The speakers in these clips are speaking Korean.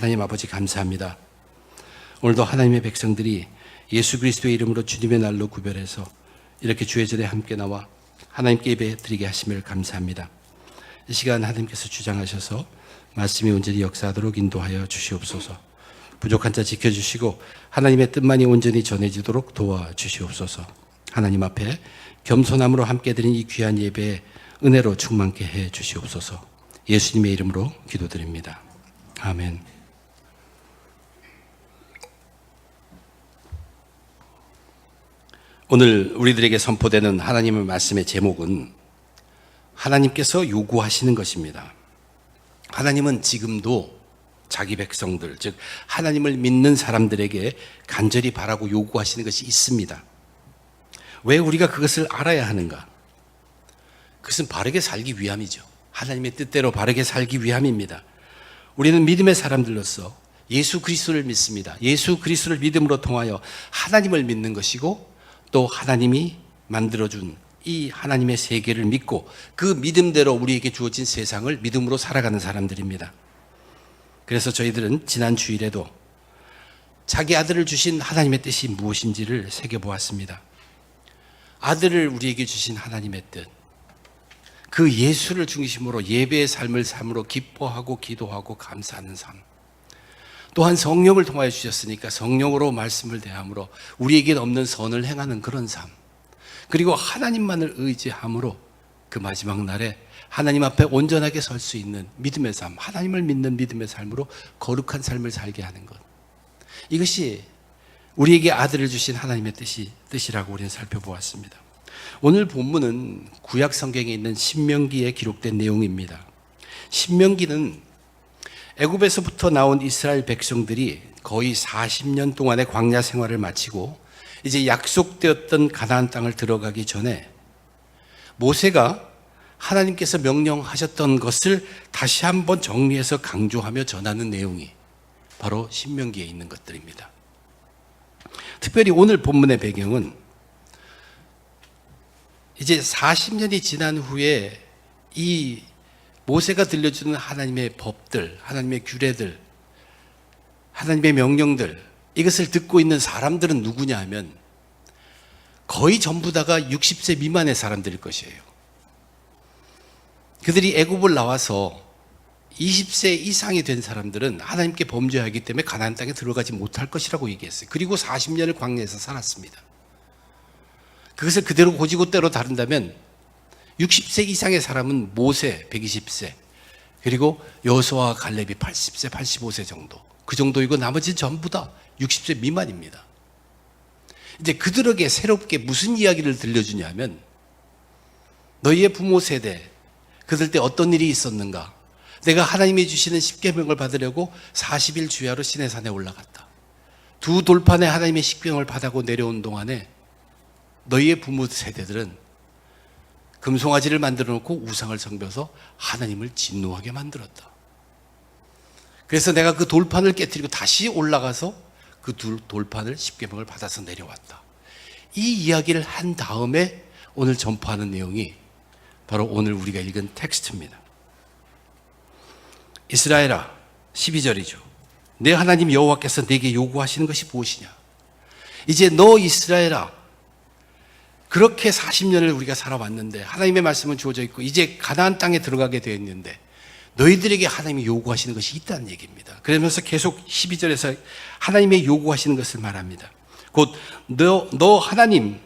하나님 아버지 감사합니다. 오늘도 하나님의 백성들이 예수 그리스도의 이름으로 주님의 날로 구별해서 이렇게 주의 전에 함께 나와 하나님께 예배 드리게 하심을 감사합니다. 이 시간 하나님께서 주장하셔서 말씀이 온전히 역사하도록 인도하여 주시옵소서. 부족한 자 지켜주시고 하나님의 뜻만이 온전히 전해지도록 도와주시옵소서. 하나님 앞에 겸손함으로 함께 드린 이 귀한 예배에 은혜로 충만케 해 주시옵소서. 예수님의 이름으로 기도드립니다. 아멘. 오늘 우리들에게 선포되는 하나님의 말씀의 제목은 하나님께서 요구하시는 것입니다. 하나님은 지금도 자기 백성들, 즉 하나님을 믿는 사람들에게 간절히 바라고 요구하시는 것이 있습니다. 왜 우리가 그것을 알아야 하는가? 그것은 바르게 살기 위함이죠. 하나님의 뜻대로 바르게 살기 위함입니다. 우리는 믿음의 사람들로서 예수 그리스도를 믿습니다. 예수 그리스도를 믿음으로 통하여 하나님을 믿는 것이고 또 하나님이 만들어준 이 하나님의 세계를 믿고 그 믿음대로 우리에게 주어진 세상을 믿음으로 살아가는 사람들입니다. 그래서 저희들은 지난 주일에도 자기 아들을 주신 하나님의 뜻이 무엇인지를 새겨보았습니다. 아들을 우리에게 주신 하나님의 뜻, 그 예수를 중심으로 예배의 삶을 삶으로 기뻐하고 기도하고 감사하는 삶, 또한 성령을 통하여 주셨으니까 성령으로 말씀을 대함으로 우리에게 없는 선을 행하는 그런 삶, 그리고 하나님만을 의지함으로 그 마지막 날에 하나님 앞에 온전하게 설 수 있는 믿음의 삶, 하나님을 믿는 믿음의 삶으로 거룩한 삶을 살게 하는 것, 이것이 우리에게 아들을 주신 하나님의 뜻이라고 우리는 살펴보았습니다. 오늘 본문은 구약 성경에 있는 신명기에 기록된 내용입니다. 신명기는 애굽에서부터 나온 이스라엘 백성들이 거의 40년 동안의 광야 생활을 마치고 이제 약속되었던 가나안 땅을 들어가기 전에 모세가 하나님께서 명령하셨던 것을 다시 한번 정리해서 강조하며 전하는 내용이 바로 신명기에 있는 것들입니다. 특별히 오늘 본문의 배경은 이제 40년이 지난 후에 이 모세가 들려주는 하나님의 법들, 하나님의 규례들, 하나님의 명령들, 이것을 듣고 있는 사람들은 누구냐 하면 거의 전부 다가 60세 미만의 사람들일 것이에요. 그들이 애굽을 나와서 20세 이상이 된 사람들은 하나님께 범죄하기 때문에 가나안 땅에 들어가지 못할 것이라고 얘기했어요. 그리고 40년을 광야에서 살았습니다. 그것을 그대로 고지고대로 다룬다면 60세 이상의 사람은 모세 120세, 그리고 여호수아와 갈렙이 80세, 85세 정도, 그 정도이고 나머지 전부 다 60세 미만입니다. 이제 그들에게 새롭게 무슨 이야기를 들려주냐면 너희의 부모 세대, 그들 때 어떤 일이 있었는가? 내가 하나님이 주시는 십계명을 받으려고 40일 주야로 시내산에 올라갔다. 두 돌판에 하나님의 십계명을 받아고 내려온 동안에 너희의 부모 세대들은 금송아지를 만들어 놓고 우상을 섬겨서 하나님을 진노하게 만들었다. 그래서 내가 그 돌판을 깨뜨리고 다시 올라가서 그 돌판을 십계명을 받아서 내려왔다. 이 이야기를 한 다음에 오늘 전파하는 내용이 바로 오늘 우리가 읽은 텍스트입니다. 이스라엘아, 12절이죠. 내 하나님 여호와께서 내게 요구하시는 것이 무엇이냐? 이제 너 이스라엘아, 그렇게 40년을 우리가 살아왔는데 하나님의 말씀은 주어져 있고 이제 가나안 땅에 들어가게 되어 있는데 너희들에게 하나님이 요구하시는 것이 있다는 얘기입니다. 그러면서 계속 12절에서 하나님의 요구하시는 것을 말합니다. 곧 너 하나님,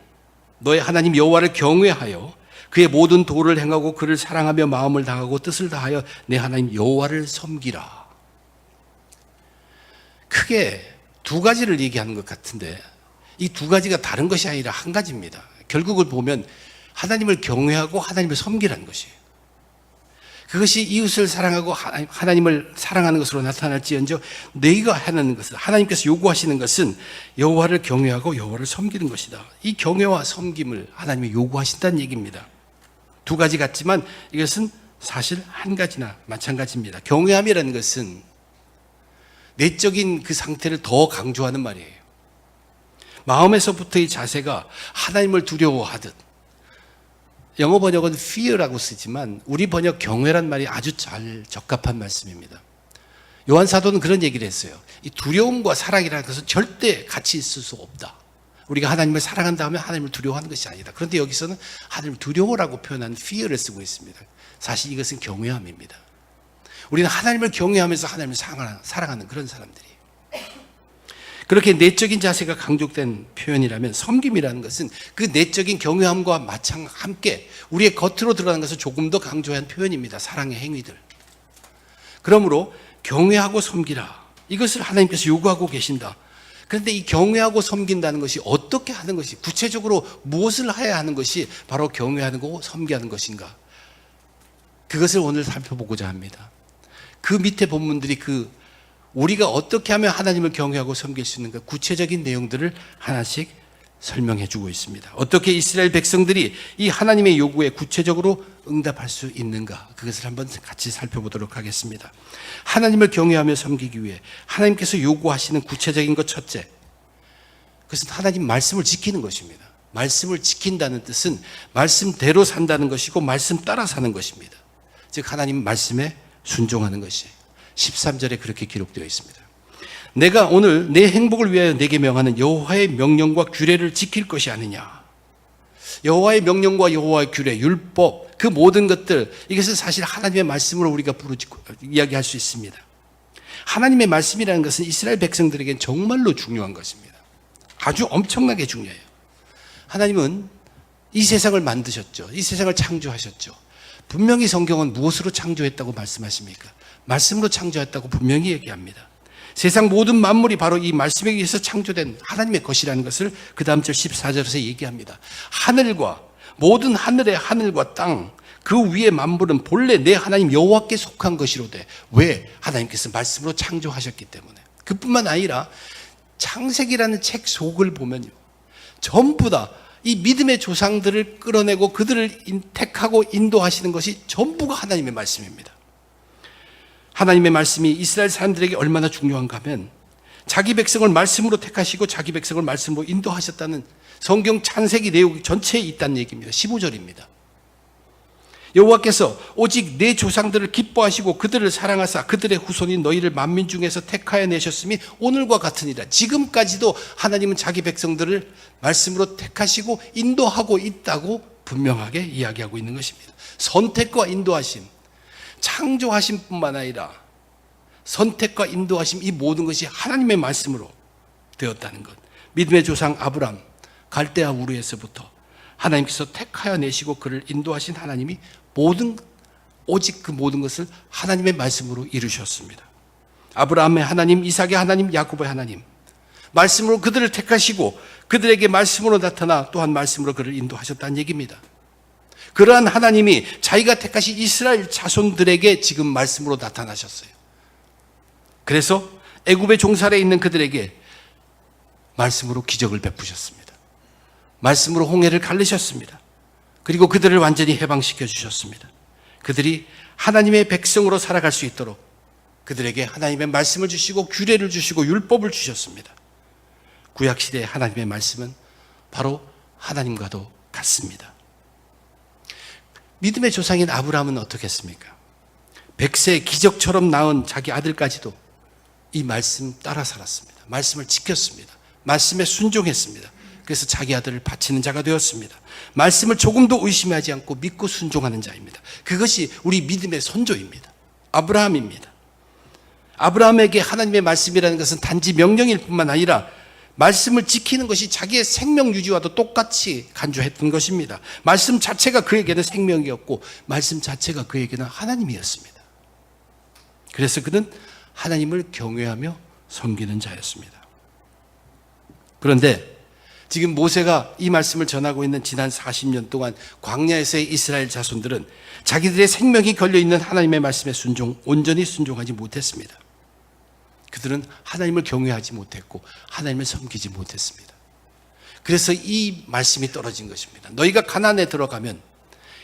너의 하나님 여호와를 경외하여 그의 모든 도를 행하고 그를 사랑하며 마음을 다하고 뜻을 다하여 내 하나님 여호와를 섬기라. 크게 두 가지를 얘기하는 것 같은데 이 두 가지가 다른 것이 아니라 한 가지입니다. 결국을 보면 하나님을 경외하고 하나님을 섬기라는 것이에요. 그것이 이웃을 사랑하고 하나님을 사랑하는 것으로 나타날지언정 너희가 하는 것은, 하나님께서 요구하시는 것은 여호와를 경외하고 여호와를 섬기는 것이다. 이 경외와 섬김을 하나님이 요구하신다는 얘기입니다. 두 가지 같지만 이것은 사실 한 가지나 마찬가지입니다. 경외함이라는 것은 내적인 그 상태를 더 강조하는 말이에요. 마음에서부터의 자세가 하나님을 두려워하듯, 영어 번역은 fear라고 쓰지만 우리 번역 경외란 말이 아주 잘 적합한 말씀입니다. 요한 사도는 그런 얘기를 했어요. 이 두려움과 사랑이라는 것은 절대 같이 있을 수 없다. 우리가 하나님을 사랑한다 하면 하나님을 두려워하는 것이 아니다. 그런데 여기서는 하나님을 두려워라고 표현한 fear를 쓰고 있습니다. 사실 이것은 경외함입니다. 우리는 하나님을 경외하면서 하나님을 사랑하는 그런 사람들이에요. 그렇게 내적인 자세가 강조된 표현이라면 섬김이라는 것은 그 내적인 경외함과 함께 우리의 겉으로 드러나는 것을 조금 더 강조한 표현입니다. 사랑의 행위들. 그러므로 경외하고 섬기라. 이것을 하나님께서 요구하고 계신다. 그런데 이 경외하고 섬긴다는 것이 어떻게 하는 것이, 구체적으로 무엇을 해야 하는 것이 바로 경외하는 거고 섬기하는 것인가? 그것을 오늘 살펴보고자 합니다. 그 밑에 본문들이 우리가 어떻게 하면 하나님을 경외하고 섬길 수 있는가 구체적인 내용들을 하나씩 설명해 주고 있습니다. 어떻게 이스라엘 백성들이 이 하나님의 요구에 구체적으로 응답할 수 있는가, 그것을 한번 같이 살펴보도록 하겠습니다. 하나님을 경외하며 섬기기 위해 하나님께서 요구하시는 구체적인 것 첫째, 그것은 하나님 말씀을 지키는 것입니다. 말씀을 지킨다는 뜻은 말씀대로 산다는 것이고 말씀 따라 사는 것입니다. 즉 하나님 말씀에 순종하는 것이에요. 13절에 그렇게 기록되어 있습니다. 내가 오늘 내 행복을 위하여 내게 명하는 여호와의 명령과 규례를 지킬 것이 아니냐. 여호와의 명령과 여호와의 규례, 율법, 그 모든 것들, 이것은 사실 하나님의 말씀으로 우리가 부르짖고 이야기할 수 있습니다. 하나님의 말씀이라는 것은 이스라엘 백성들에게는 정말로 중요한 것입니다. 아주 엄청나게 중요해요. 하나님은 이 세상을 만드셨죠. 이 세상을 창조하셨죠. 분명히 성경은 무엇으로 창조했다고 말씀하십니까? 말씀으로 창조했다고 분명히 얘기합니다. 세상 모든 만물이 바로 이 말씀에 의해서 창조된 하나님의 것이라는 것을 그 다음 절 14절에서 얘기합니다. 하늘과 모든 하늘의 하늘과 땅, 그 위의 만물은 본래 내 하나님 여호와께 속한 것이로되. 왜? 하나님께서 말씀으로 창조하셨기 때문에. 그뿐만 아니라 창세기라는 책 속을 보면요, 전부 다 이 믿음의 조상들을 끌어내고 그들을 택하고 인도하시는 것이 전부가 하나님의 말씀입니다. 하나님의 말씀이 이스라엘 사람들에게 얼마나 중요한가 하면 자기 백성을 말씀으로 택하시고 자기 백성을 말씀으로 인도하셨다는 성경 창세기 내용 전체에 있다는 얘기입니다. 15절입니다. 여호와께서 오직 내 조상들을 기뻐하시고 그들을 사랑하사 그들의 후손인 너희를 만민 중에서 택하여 내셨음이 오늘과 같으니라. 지금까지도 하나님은 자기 백성들을 말씀으로 택하시고 인도하고 있다고 분명하게 이야기하고 있는 것입니다. 선택과 인도하심, 창조하심 뿐만 아니라 선택과 인도하심, 이 모든 것이 하나님의 말씀으로 되었다는 것. 믿음의 조상 아브람, 갈대아 우르에서부터 하나님께서 택하여 내시고 그를 인도하신 하나님이 오직 그 모든 것을 하나님의 말씀으로 이루셨습니다. 아브라함의 하나님, 이삭의 하나님, 야곱의 하나님, 말씀으로 그들을 택하시고 그들에게 말씀으로 나타나 또한 말씀으로 그를 인도하셨다는 얘기입니다. 그러한 하나님이 자기가 택하신 이스라엘 자손들에게 지금 말씀으로 나타나셨어요. 그래서 애굽의 종살에 있는 그들에게 말씀으로 기적을 베푸셨습니다. 말씀으로 홍해를 갈르셨습니다. 그리고 그들을 완전히 해방시켜 주셨습니다. 그들이 하나님의 백성으로 살아갈 수 있도록 그들에게 하나님의 말씀을 주시고 규례를 주시고 율법을 주셨습니다. 구약시대의 하나님의 말씀은 바로 하나님과도 같습니다. 믿음의 조상인 아브라함은 어떻게 했습니까? 100세 기적처럼 낳은 자기 아들까지도 이 말씀 따라 살았습니다. 말씀을 지켰습니다. 말씀에 순종했습니다. 그래서 자기 아들을 바치는 자가 되었습니다. 말씀을 조금도 의심하지 않고 믿고 순종하는 자입니다. 그것이 우리 믿음의 선조입니다. 아브라함입니다. 아브라함에게 하나님의 말씀이라는 것은 단지 명령일 뿐만 아니라 말씀을 지키는 것이 자기의 생명 유지와도 똑같이 간주했던 것입니다. 말씀 자체가 그에게는 생명이었고 말씀 자체가 그에게는 하나님이었습니다. 그래서 그는 하나님을 경외하며 섬기는 자였습니다. 그런데 지금 모세가 이 말씀을 전하고 있는 지난 40년 동안 광야에서의 이스라엘 자손들은 자기들의 생명이 걸려있는 하나님의 말씀에 온전히 순종하지 못했습니다. 그들은 하나님을 경외하지 못했고 하나님을 섬기지 못했습니다. 그래서 이 말씀이 떨어진 것입니다. 너희가 가나안에 들어가면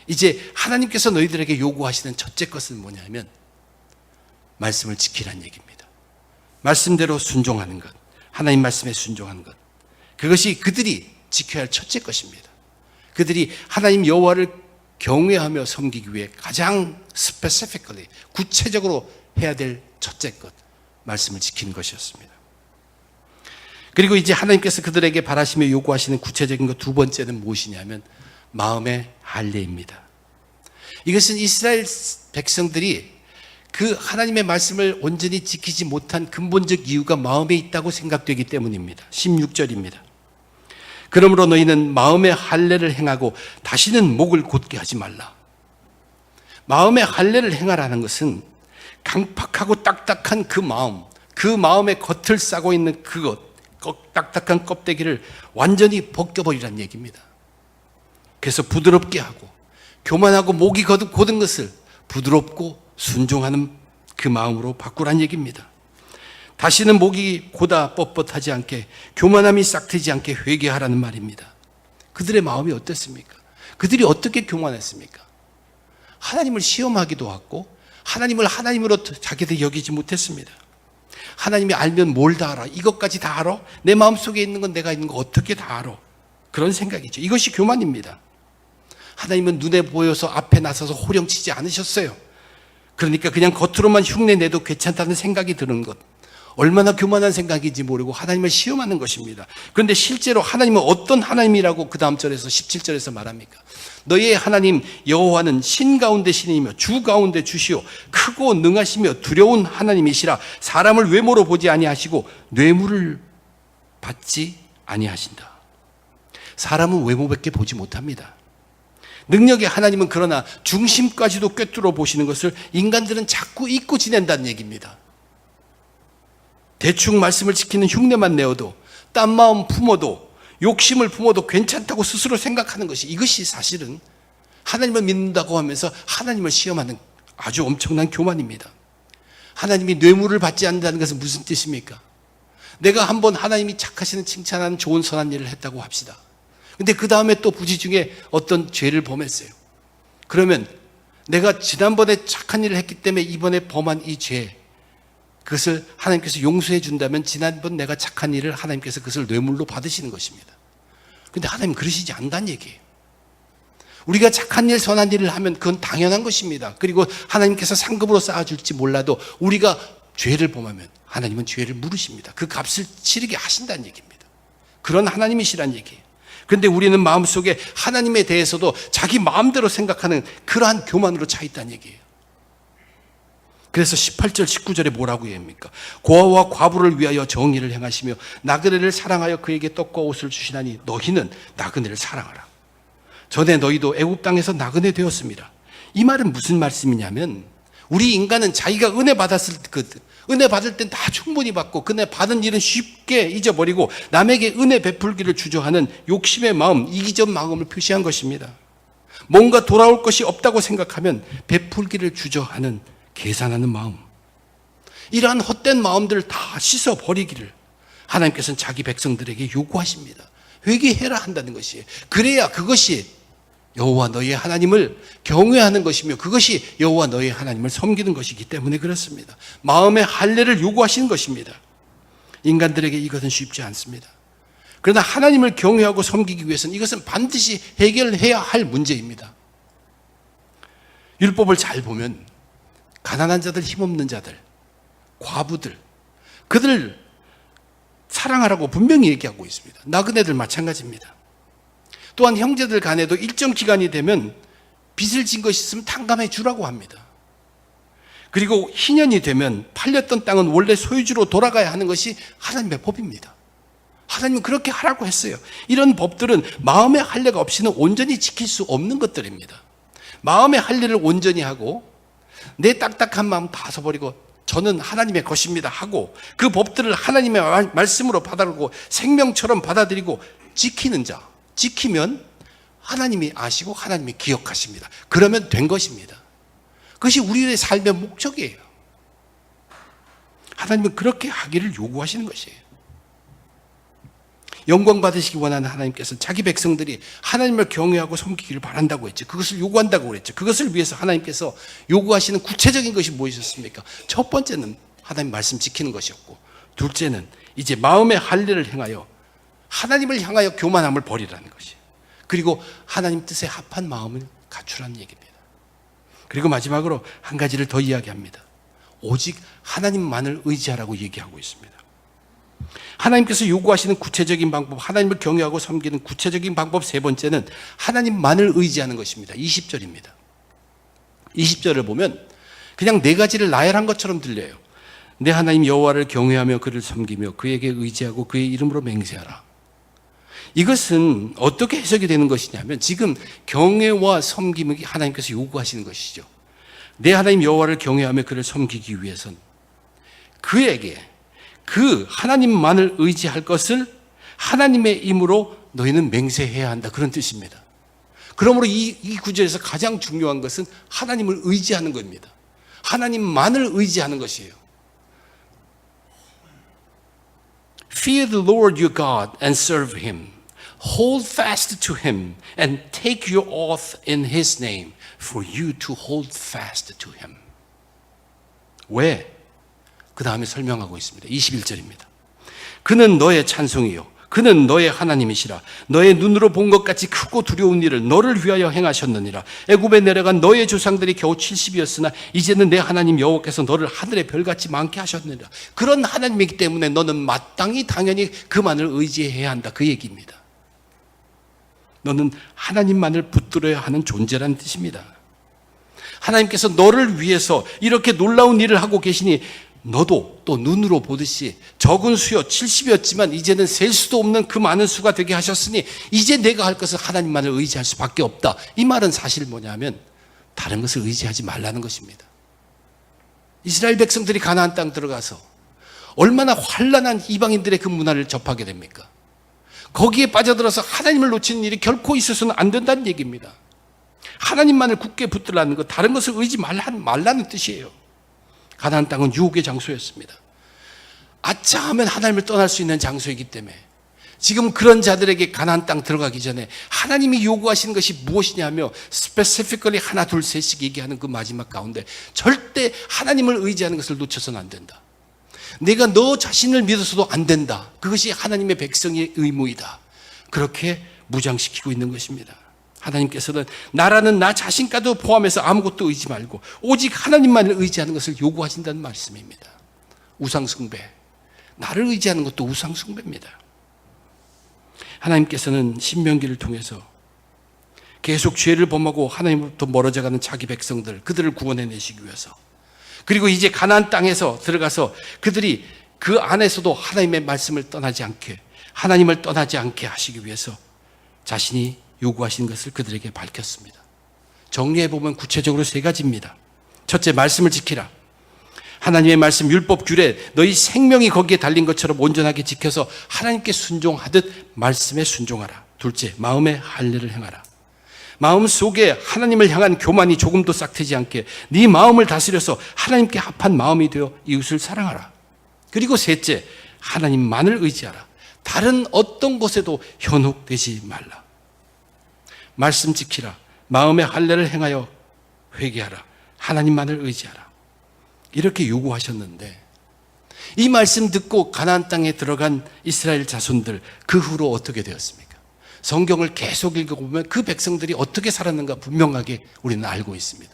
이제 하나님께서 너희들에게 요구하시는 첫째 것은 뭐냐면 말씀을 지키라는 얘기입니다. 말씀대로 순종하는 것, 하나님 말씀에 순종하는 것, 그것이 그들이 지켜야 할 첫째 것입니다. 그들이 하나님 여호와를 경외하며 섬기기 위해 가장 specifically, 구체적으로 해야 될 첫째 것, 말씀을 지키는 것이었습니다. 그리고 이제 하나님께서 그들에게 바라시며 요구하시는 구체적인 것 두 번째는 무엇이냐면 마음의 할례입니다. 이것은 이스라엘 백성들이 그 하나님의 말씀을 온전히 지키지 못한 근본적 이유가 마음에 있다고 생각되기 때문입니다. 16절입니다. 그러므로 너희는 마음의 할례를 행하고 다시는 목을 곧게 하지 말라. 마음의 할례를 행하라는 것은 강팍하고 딱딱한 그 마음의 겉을 싸고 있는 그것, 딱딱한 껍데기를 완전히 벗겨버리라는 얘기입니다. 그래서 부드럽게 하고 교만하고 목이 곧은 것을 부드럽고 순종하는 그 마음으로 바꾸란 얘기입니다. 다시는 목이 고다 뻣뻣하지 않게 교만함이 싹트지 않게 회개하라는 말입니다. 그들의 마음이 어땠습니까? 그들이 어떻게 교만했습니까? 하나님을 시험하기도 하고 하나님을 하나님으로 자기들이 여기지 못했습니다. 하나님이 알면 뭘 다 알아? 이것까지 다 알아? 내 마음속에 있는 건 내가 있는 거 어떻게 다 알아? 그런 생각이죠. 이것이 교만입니다. 하나님은 눈에 보여서 앞에 나서서 호령치지 않으셨어요. 그러니까 그냥 겉으로만 흉내 내도 괜찮다는 생각이 드는 것, 얼마나 교만한 생각인지 모르고 하나님을 시험하는 것입니다. 그런데 실제로 하나님은 어떤 하나님이라고 그 다음 절에서 17절에서 말합니까? 너희의 하나님 여호와는 신 가운데 신이며 주 가운데 주시오 크고 능하시며 두려운 하나님이시라. 사람을 외모로 보지 아니하시고 뇌물을 받지 아니하신다. 사람은 외모밖에 보지 못합니다. 능력의 하나님은 그러나 중심까지도 꿰뚫어 보시는 것을 인간들은 자꾸 잊고 지낸다는 얘기입니다. 대충 말씀을 지키는 흉내만 내어도, 딴 마음 품어도, 욕심을 품어도 괜찮다고 스스로 생각하는 것이, 이것이 사실은 하나님을 믿는다고 하면서 하나님을 시험하는 아주 엄청난 교만입니다. 하나님이 뇌물을 받지 않는다는 것은 무슨 뜻입니까? 내가 한번 하나님이 착하시는 칭찬하는 좋은 선한 일을 했다고 합시다. 근데 그 다음에 또 부지 중에 어떤 죄를 범했어요. 그러면 내가 지난번에 착한 일을 했기 때문에 이번에 범한 이 죄, 그것을 하나님께서 용서해 준다면 지난번 내가 착한 일을 하나님께서 그것을 뇌물로 받으시는 것입니다. 그런데 하나님은 그러시지 않다는 얘기예요. 우리가 착한 일, 선한 일을 하면 그건 당연한 것입니다. 그리고 하나님께서 상급으로 쌓아줄지 몰라도 우리가 죄를 범하면 하나님은 죄를 물으십니다. 그 값을 치르게 하신다는 얘기입니다. 그런 하나님이시란 얘기예요. 그런데 우리는 마음속에 하나님에 대해서도 자기 마음대로 생각하는 그러한 교만으로 차 있다는 얘기예요. 그래서 18절 19절에 뭐라고 합니까? 고아와 과부를 위하여 정의를 행하시며 나그네를 사랑하여 그에게 떡과 옷을 주시나니 너희는 나그네를 사랑하라. 전에 너희도 애굽 땅에서 나그네 되었습니다. 이 말은 무슨 말씀이냐면, 우리 인간은 자기가 은혜 받았을 때, 은혜 받을 땐 다 충분히 받고 은혜 받은 일은 쉽게 잊어버리고 남에게 은혜 베풀기를 주저하는 욕심의 마음, 이기적 마음을 표시한 것입니다. 뭔가 돌아올 것이 없다고 생각하면 베풀기를 주저하는 계산하는 마음, 이러한 헛된 마음들을 다 씻어버리기를 하나님께서는 자기 백성들에게 요구하십니다. 회개해라 한다는 것이에요. 그래야 그것이 여호와 너희의 하나님을 경외하는 것이며 그것이 여호와 너희의 하나님을 섬기는 것이기 때문에 그렇습니다. 마음의 할례를 요구하시는 것입니다. 인간들에게 이것은 쉽지 않습니다. 그러나 하나님을 경외하고 섬기기 위해서는 이것은 반드시 해결해야 할 문제입니다. 율법을 잘 보면 가난한 자들, 힘없는 자들, 과부들, 그들을 사랑하라고 분명히 얘기하고 있습니다. 나그네들 마찬가지입니다. 또한 형제들 간에도 일정 기간이 되면 빚을 진 것이 있으면 탕감해 주라고 합니다. 그리고 희년이 되면 팔렸던 땅은 원래 소유주로 돌아가야 하는 것이 하나님의 법입니다. 하나님은 그렇게 하라고 했어요. 이런 법들은 마음의 할례가 없이는 온전히 지킬 수 없는 것들입니다. 마음의 할례를 온전히 하고 내 딱딱한 마음 다 써버리고 저는 하나님의 것입니다 하고 그 법들을 하나님의 말씀으로 받아들고 생명처럼 받아들이고 지키는 자, 지키면 하나님이 아시고 하나님이 기억하십니다. 그러면 된 것입니다. 그것이 우리의 삶의 목적이에요. 하나님은 그렇게 하기를 요구하시는 것이에요. 영광 받으시기 원하는 하나님께서는 자기 백성들이 하나님을 경외하고 섬기기를 바란다고 했죠. 그것을 요구한다고 그랬죠. 그것을 위해서 하나님께서 요구하시는 구체적인 것이 무엇이었습니까? 첫 번째는 하나님 말씀 지키는 것이었고, 둘째는 이제 마음의 할례를 행하여 하나님을 향하여 교만함을 버리라는 것이에요. 그리고 하나님 뜻에 합한 마음을 갖추라는 얘기입니다. 그리고 마지막으로 한 가지를 더 이야기합니다. 오직 하나님만을 의지하라고 얘기하고 있습니다. 하나님께서 요구하시는 구체적인 방법, 하나님을 경외하고 섬기는 구체적인 방법 세 번째는 하나님만을 의지하는 것입니다. 20절입니다. 20절을 보면 그냥 네 가지를 나열한 것처럼 들려요. 내 하나님 여호와를 경외하며 그를 섬기며 그에게 의지하고 그의 이름으로 맹세하라. 이것은 어떻게 해석이 되는 것이냐면 지금 경외와 섬김이 하나님께서 요구하시는 것이죠. 내 하나님 여호와를 경외하며 그를 섬기기 위해선 그에게 그 하나님만을 의지할 것을 하나님의 임으로 너희는 맹세해야 한다. 그런 뜻입니다. 그러므로 이 구절에서 가장 중요한 것은 하나님을 의지하는 겁니다. 하나님만을 의지하는 것이에요. Fear the Lord your God and serve Him. Hold fast to Him and take your oath in His name for you to hold fast to Him. 왜? 그 다음에 설명하고 있습니다. 21절입니다. 그는 너의 찬송이요 그는 너의 하나님이시라. 너의 눈으로 본 것 같이 크고 두려운 일을 너를 위하여 행하셨느니라. 애굽에 내려간 너의 조상들이 겨우 70이었으나 이제는 내 하나님 여호와께서 너를 하늘의 별같이 많게 하셨느니라. 그런 하나님이기 때문에 너는 마땅히 당연히 그만을 의지해야 한다. 그 얘기입니다. 너는 하나님만을 붙들어야 하는 존재라는 뜻입니다. 하나님께서 너를 위해서 이렇게 놀라운 일을 하고 계시니 너도 또 눈으로 보듯이 적은 수요 70이었지만 이제는 셀 수도 없는 그 많은 수가 되게 하셨으니 이제 내가 할 것은 하나님만을 의지할 수밖에 없다. 이 말은 사실 뭐냐면 다른 것을 의지하지 말라는 것입니다. 이스라엘 백성들이 가나안 땅 들어가서 얼마나 환란한 이방인들의 그 문화를 접하게 됩니까? 거기에 빠져들어서 하나님을 놓치는 일이 결코 있어서는 안 된다는 얘기입니다. 하나님만을 굳게 붙들라는 것, 다른 것을 의지 말라는 뜻이에요. 가나안 땅은 유혹의 장소였습니다. 아차 하면 하나님을 떠날 수 있는 장소이기 때문에 지금 그런 자들에게 가나안 땅 들어가기 전에 하나님이 요구하시는 것이 무엇이냐며 스페시피컬리 하나 둘 셋씩 얘기하는 그 마지막 가운데 절대 하나님을 의지하는 것을 놓쳐서는 안 된다. 내가 너 자신을 믿어서도 안 된다. 그것이 하나님의 백성의 의무이다. 그렇게 무장시키고 있는 것입니다. 하나님께서는 나라는 나 자신까지도 포함해서 아무것도 의지 말고 오직 하나님만을 의지하는 것을 요구하신다는 말씀입니다. 우상숭배, 나를 의지하는 것도 우상숭배입니다. 하나님께서는 신명기를 통해서 계속 죄를 범하고 하나님으로부터 멀어져가는 자기 백성들, 그들을 구원해내시기 위해서, 그리고 이제 가나안 땅에서 들어가서 그들이 그 안에서도 하나님의 말씀을 떠나지 않게, 하나님을 떠나지 않게 하시기 위해서 자신이 요구하신 것을 그들에게 밝혔습니다. 정리해보면 구체적으로 세 가지입니다. 첫째, 말씀을 지키라. 하나님의 말씀, 율법, 규례, 너희 생명이 거기에 달린 것처럼 온전하게 지켜서 하나님께 순종하듯 말씀에 순종하라. 둘째, 마음의 할례를 행하라. 마음 속에 하나님을 향한 교만이 조금도 싹트지 않게 네 마음을 다스려서 하나님께 합한 마음이 되어 이웃을 사랑하라. 그리고 셋째, 하나님만을 의지하라. 다른 어떤 곳에도 현혹되지 말라. 말씀 지키라. 마음의 할례를 행하여 회개하라. 하나님만을 의지하라. 이렇게 요구하셨는데 이 말씀 듣고 가나안 땅에 들어간 이스라엘 자손들 그 후로 어떻게 되었습니까? 성경을 계속 읽어보면 그 백성들이 어떻게 살았는가 분명하게 우리는 알고 있습니다.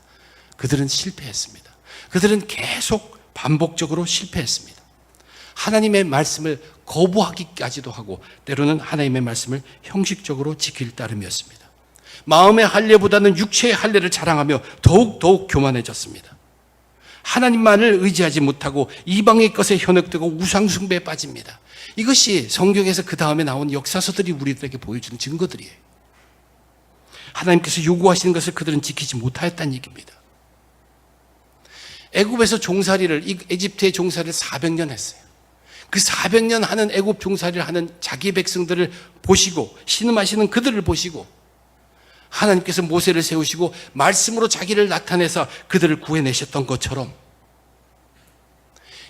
그들은 실패했습니다. 그들은 계속 반복적으로 실패했습니다. 하나님의 말씀을 거부하기까지도 하고 때로는 하나님의 말씀을 형식적으로 지킬 따름이었습니다. 마음의 할례보다는 육체의 할례를 자랑하며 더욱 교만해졌습니다. 하나님만을 의지하지 못하고 이방의 것에 현혹되고 우상숭배에 빠집니다. 이것이 성경에서 그 다음에 나온 역사서들이 우리들에게 보여주는 증거들이에요. 하나님께서 요구하시는 것을 그들은 지키지 못하였다는 얘기입니다. 애굽에서 종살이를, 에집트의 종살이를 400년 했어요. 그 400년 하는 애굽 종살이를 하는 자기 백성들을 보시고 신음하시는 그들을 보시고 하나님께서 모세를 세우시고 말씀으로 자기를 나타내서 그들을 구해내셨던 것처럼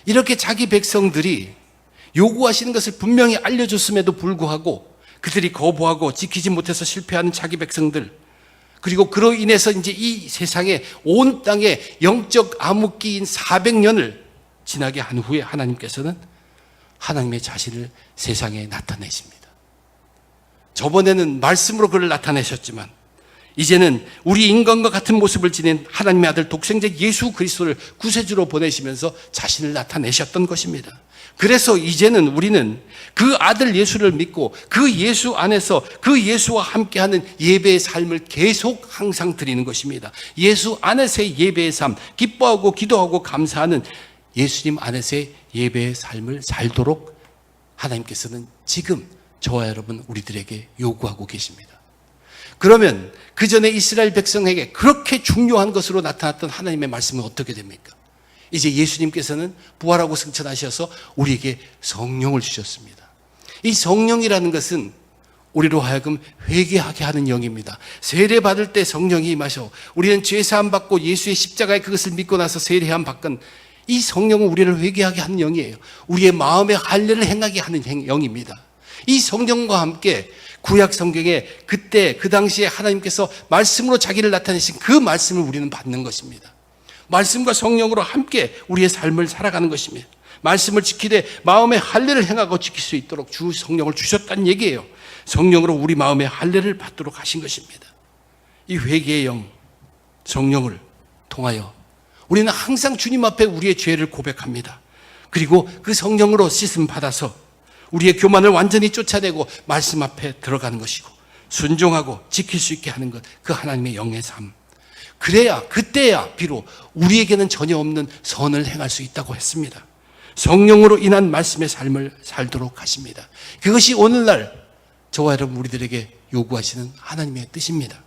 이렇게 자기 백성들이 요구하시는 것을 분명히 알려줬음에도 불구하고 그들이 거부하고 지키지 못해서 실패하는 자기 백성들, 그리고 그로 인해서 이제 이 세상에 온 땅에 영적 암흑기인 400년을 지나게 한 후에 하나님께서는 하나님의 자신을 세상에 나타내십니다. 저번에는 말씀으로 그를 나타내셨지만 이제는 우리 인간과 같은 모습을 지닌 하나님의 아들 독생자 예수 그리스도를 구세주로 보내시면서 자신을 나타내셨던 것입니다. 그래서 이제는 우리는 그 아들 예수를 믿고 그 예수 안에서 그 예수와 함께하는 예배의 삶을 계속 항상 드리는 것입니다. 예수 안에서의 예배의 삶, 기뻐하고 기도하고 감사하는 예수님 안에서의 예배의 삶을 살도록 하나님께서는 지금 저와 여러분 우리들에게 요구하고 계십니다. 그러면 그 전에 이스라엘 백성에게 그렇게 중요한 것으로 나타났던 하나님의 말씀은 어떻게 됩니까? 이제 예수님께서는 부활하고 승천하셔서 우리에게 성령을 주셨습니다. 이 성령이라는 것은 우리로 하여금 회개하게 하는 영입니다. 세례 받을 때 성령이 임하셔 우리는 죄 사함 받고 예수의 십자가에 그것을 믿고 나서 세례함 받건 이 성령은 우리를 회개하게 하는 영이에요. 우리의 마음의 할례를 행하게 하는 영입니다. 이 성령과 함께 구약 성경에 그때 그 당시에 하나님께서 말씀으로 자기를 나타내신 그 말씀을 우리는 받는 것입니다. 말씀과 성령으로 함께 우리의 삶을 살아가는 것입니다. 말씀을 지키되 마음의 할례를 행하고 지킬 수 있도록 주 성령을 주셨다는 얘기예요. 성령으로 우리 마음의 할례를 받도록 하신 것입니다. 이 회개의 영 성령을 통하여 우리는 항상 주님 앞에 우리의 죄를 고백합니다. 그리고 그 성령으로 씻음 받아서 우리의 교만을 완전히 쫓아내고 말씀 앞에 들어가는 것이고 순종하고 지킬 수 있게 하는 것, 그 하나님의 영의 삶. 그래야 그때야 비록 우리에게는 전혀 없는 선을 행할 수 있다고 했습니다. 성령으로 인한 말씀의 삶을 살도록 하십니다. 그것이 오늘날 저와 여러분 우리들에게 요구하시는 하나님의 뜻입니다.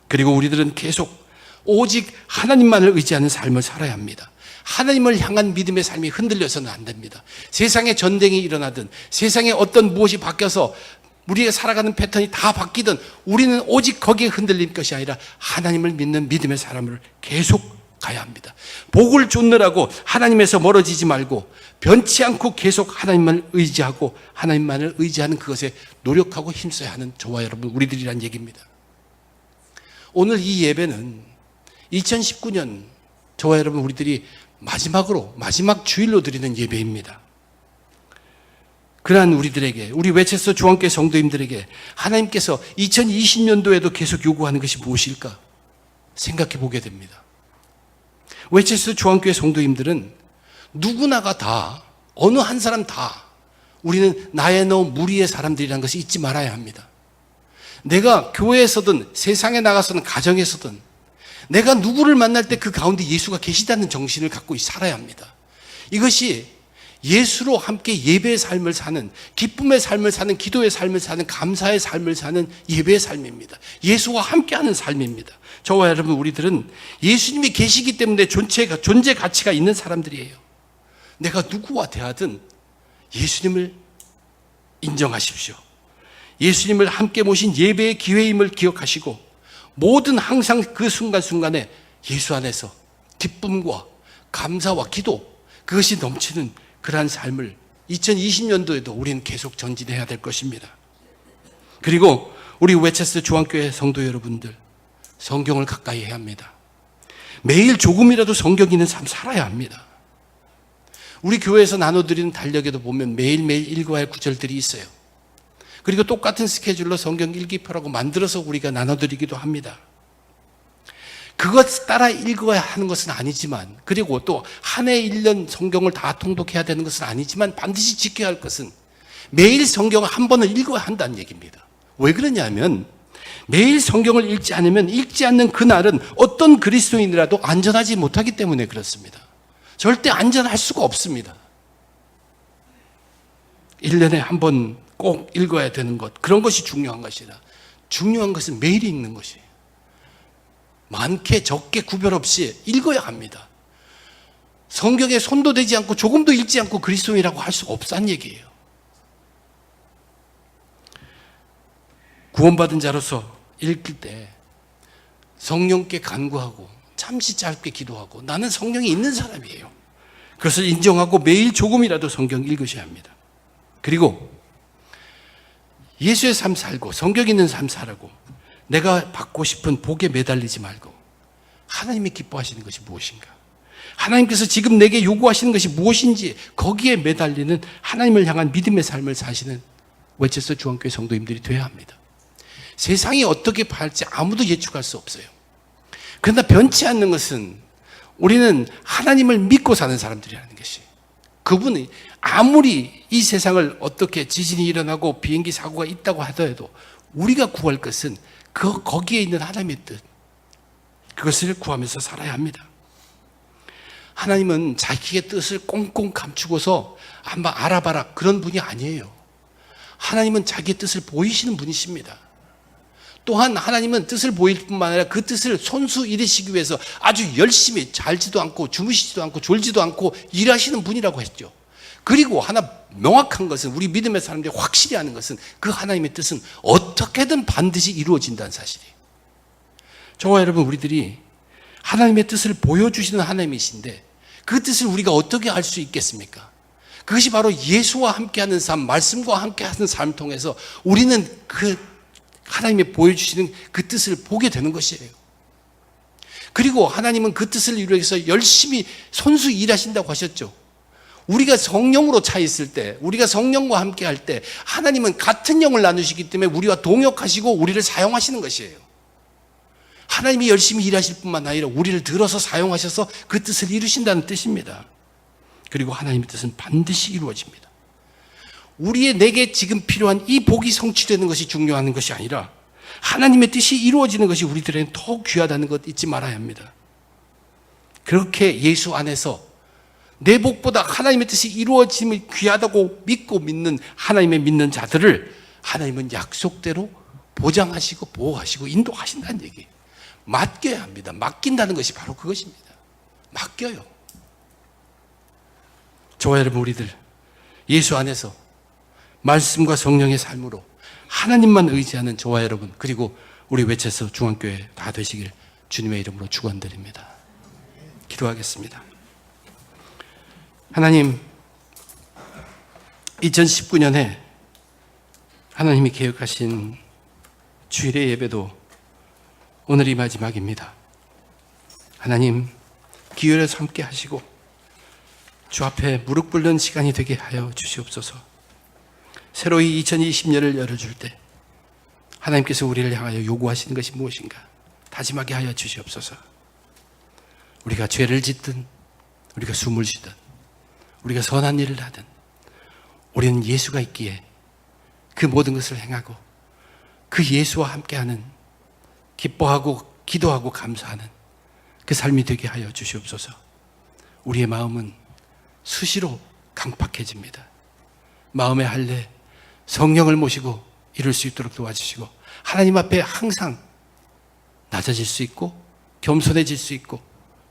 그리고 우리들은 계속 오직 하나님만을 의지하는 삶을 살아야 합니다. 하나님을 향한 믿음의 삶이 흔들려서는 안 됩니다. 세상에 전쟁이 일어나든 세상에 어떤 무엇이 바뀌어서 우리가 살아가는 패턴이 다 바뀌든 우리는 오직 거기에 흔들릴 것이 아니라 하나님을 믿는 믿음의 사람을 계속 가야 합니다. 복을 쫓느라고 하나님에서 멀어지지 말고 변치 않고 계속 하나님만을 의지하고 하나님만을 의지하는 그것에 노력하고 힘써야 하는 저와 여러분 우리들이란 얘기입니다. 오늘 이 예배는 2019년 저와 여러분 우리들이 마지막 주일로 드리는 예배입니다. 그러한 우리들에게, 우리 웨체스터 중앙교회 성도님들에게 하나님께서 2020년도에도 계속 요구하는 것이 무엇일까 생각해 보게 됩니다. 웨체스터 중앙교회 성도님들은 누구나가 다, 어느 한 사람 다 우리는 나의 너 무리의 사람들이라는 것을 잊지 말아야 합니다. 내가 교회에서든 세상에 나가서든 가정에서든 내가 누구를 만날 때 그 가운데 예수가 계시다는 정신을 갖고 살아야 합니다. 이것이 예수로 함께 예배의 삶을 사는, 기쁨의 삶을 사는, 기도의 삶을 사는, 감사의 삶을 사는 예배의 삶입니다. 예수와 함께하는 삶입니다. 저와 여러분 우리들은 예수님이 계시기 때문에 존재 가치가 있는 사람들이에요. 내가 누구와 대하든 예수님을 인정하십시오. 예수님을 함께 모신 예배의 기회임을 기억하시고 모든 항상 그 순간순간에 예수 안에서 기쁨과 감사와 기도, 그것이 넘치는 그러한 삶을 2020년도에도 우리는 계속 전진해야 될 것입니다. 그리고 우리 웨체스터 중앙교회 성도 여러분들, 성경을 가까이 해야 합니다. 매일 조금이라도 성경 있는 삶 살아야 합니다. 우리 교회에서 나눠드리는 달력에도 보면 매일매일 읽어야 할 구절들이 있어요. 그리고 똑같은 스케줄로 성경 일기표라고 만들어서 우리가 나눠드리기도 합니다. 그것 따라 읽어야 하는 것은 아니지만, 그리고 또 한 해 1년 성경을 다 통독해야 되는 것은 아니지만 반드시 지켜야 할 것은 매일 성경을 한 번은 읽어야 한다는 얘기입니다. 왜 그러냐면 매일 성경을 읽지 않으면 읽지 않는 그날은 어떤 그리스도인이라도 안전하지 못하기 때문에 그렇습니다. 절대 안전할 수가 없습니다. 1년에 한 번 꼭 읽어야 되는 것, 그런 것이 중요한 것이라, 중요한 것은 매일 읽는 것이에요. 많게 적게 구별 없이 읽어야 합니다. 성경에 손도 대지 않고 조금도 읽지 않고 그리스도인이라고 할 수가 없다는 얘기예요. 구원받은 자로서 읽을 때 성령께 간구하고 잠시 짧게 기도하고 나는 성령이 있는 사람이에요. 그것을 인정하고 매일 조금이라도 성경 읽으셔야 합니다. 그리고 예수의 삶 살고 성경 있는 삶 살고 내가 받고 싶은 복에 매달리지 말고 하나님이 기뻐하시는 것이 무엇인가, 하나님께서 지금 내게 요구하시는 것이 무엇인지 거기에 매달리는 하나님을 향한 믿음의 삶을 사시는 웨체스터 중앙교회 성도님들이 되어야 합니다. 세상이 어떻게 할지 아무도 예측할 수 없어요. 그러나 변치 않는 것은 우리는 하나님을 믿고 사는 사람들이라는 것이, 그분이 아무리 이 세상을 어떻게 지진이 일어나고 비행기 사고가 있다고 하더라도 우리가 구할 것은 거기에 있는 하나님의 뜻, 그것을 구하면서 살아야 합니다. 하나님은 자기의 뜻을 꽁꽁 감추고서 한번 알아봐라 그런 분이 아니에요. 하나님은 자기의 뜻을 보이시는 분이십니다. 또한 하나님은 뜻을 보일 뿐만 아니라 그 뜻을 손수 이루시기 위해서 아주 열심히 잘지도 않고 주무시지도 않고 졸지도 않고 일하시는 분이라고 했죠. 그리고 하나 명확한 것은, 우리 믿음의 사람들이 확실히 아는 것은, 그 하나님의 뜻은 어떻게든 반드시 이루어진다는 사실이에요. 저와 여러분, 우리들이 하나님의 뜻을 보여주시는 하나님이신데 그 뜻을 우리가 어떻게 알 수 있겠습니까? 그것이 바로 예수와 함께하는 삶, 말씀과 함께하는 삶을 통해서 우리는 그 하나님이 보여주시는 그 뜻을 보게 되는 것이에요. 그리고 하나님은 그 뜻을 이루기 위해서 열심히 손수 일하신다고 하셨죠. 우리가 성령으로 차 있을 때, 우리가 성령과 함께 할 때 하나님은 같은 영을 나누시기 때문에 우리와 동역하시고 우리를 사용하시는 것이에요. 하나님이 열심히 일하실 뿐만 아니라 우리를 들어서 사용하셔서 그 뜻을 이루신다는 뜻입니다. 그리고 하나님의 뜻은 반드시 이루어집니다. 내게 지금 필요한 이 복이 성취되는 것이 중요한 것이 아니라 하나님의 뜻이 이루어지는 것이 우리들에게는 더 귀하다는 것 잊지 말아야 합니다. 그렇게 예수 안에서 내 복보다 하나님의 뜻이 이루어짐을 귀하다고 믿고 믿는 하나님의 믿는 자들을 하나님은 약속대로 보장하시고 보호하시고 인도하신다는 얘기예요. 맡겨야 합니다. 맡긴다는 것이 바로 그것입니다. 맡겨요. 저와 여러분, 우리들 예수 안에서 말씀과 성령의 삶으로 하나님만 의지하는 저와 여러분, 그리고 우리 외쳐서 중앙교회 다 되시길 주님의 이름으로 축원드립니다. 기도하겠습니다. 하나님, 2019년에 하나님이 계획하신 주일의 예배도 오늘이 마지막입니다. 하나님, 기회를 함께 하시고 주 앞에 무릎 꿇는 시간이 되게 하여 주시옵소서. 새로이 2020년을 열어줄 때 하나님께서 우리를 향하여 요구하시는 것이 무엇인가 다짐하게 하여 주시옵소서. 우리가 죄를 짓든 우리가 숨을 쉬든 우리가 선한 일을 하든 우리는 예수가 있기에 그 모든 것을 행하고 그 예수와 함께하는, 기뻐하고 기도하고 감사하는 그 삶이 되게 하여 주시옵소서. 우리의 마음은 수시로 강팍해집니다. 마음의 할례, 성령을 모시고 이룰 수 있도록 도와주시고 하나님 앞에 항상 낮아질 수 있고 겸손해질 수 있고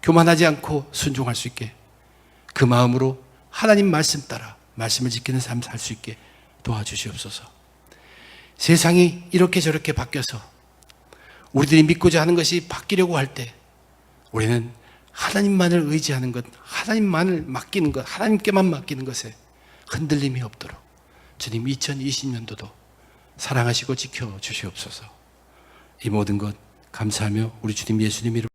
교만하지 않고 순종할 수 있게, 그 마음으로 하나님 말씀 따라 말씀을 지키는 삶 살 수 있게 도와주시옵소서. 세상이 이렇게 저렇게 바뀌어서 우리들이 믿고자 하는 것이 바뀌려고 할 때 우리는 하나님만을 의지하는 것, 하나님만을 맡기는 것, 하나님께만 맡기는 것에 흔들림이 없도록 주님 2020년도도 사랑하시고 지켜주시옵소서. 이 모든 것 감사하며 우리 주님 예수님 이름